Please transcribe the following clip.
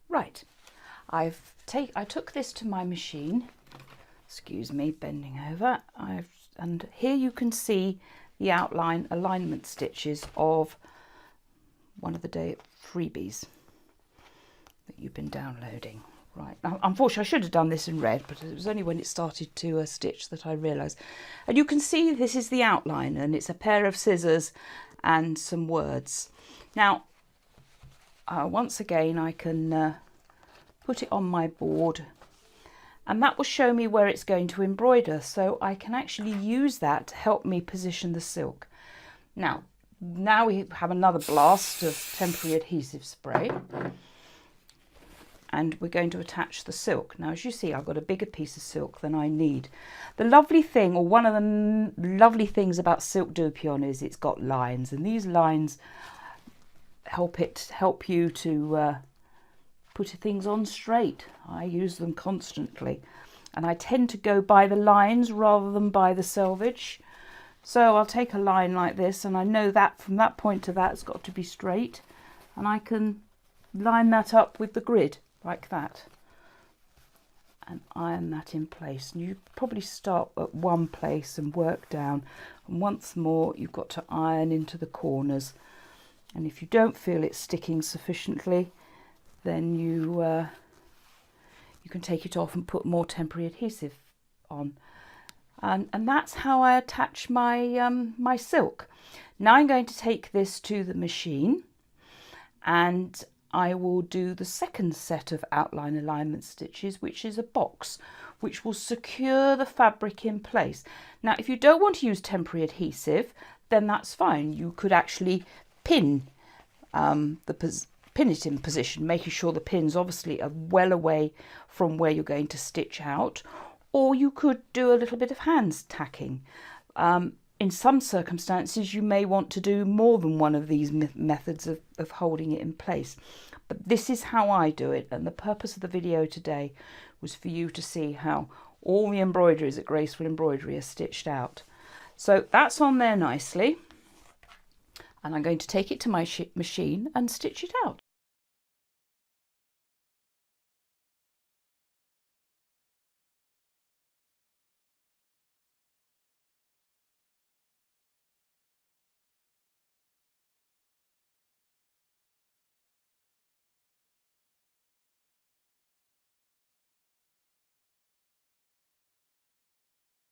Right, I took this to my machine. Excuse me, bending over. And here you can see the outline alignment stitches of one of the day freebies that you've been downloading. Right, now, unfortunately I should have done this in red, but it was only when it started to stitch that I realised. And you can see this is the outline, and it's a pair of scissors and some words. Now, once again I can put it on my board, and that will show me where it's going to embroider, so I can actually use that to help me position the silk. Now we have another blast of temporary adhesive spray, and we're going to attach the silk. Now, as you see, I've got a bigger piece of silk than I need. The lovely thing, or one of the lovely things about silk dupion, is it's got lines, and these lines help you to put things on straight. I use them constantly, and I tend to go by the lines rather than by the selvage. So I'll take a line like this, and I know that from that point to that it's got to be straight, and I can line that up with the grid like that and iron that in place. And you probably start at one place and work down, and once more you've got to iron into the corners, and if you don't feel it sticking sufficiently, then you can take it off and put more temporary adhesive on. And that's how I attach my my silk. Now I'm going to take this to the machine, and I will do the second set of outline alignment stitches, which is a box, which will secure the fabric in place. Now, if you don't want to use temporary adhesive, then that's fine. You could actually pin pin it in position, making sure the pins obviously are well away from where you're going to stitch out, or you could do a little bit of hand tacking. In some circumstances you may want to do more than one of these methods of holding it in place, but this is how I do it, and the purpose of the video today was for you to see how all the embroideries at Graceful Embroidery are stitched out. So that's on there nicely, and I'm going to take it to my machine and stitch it out.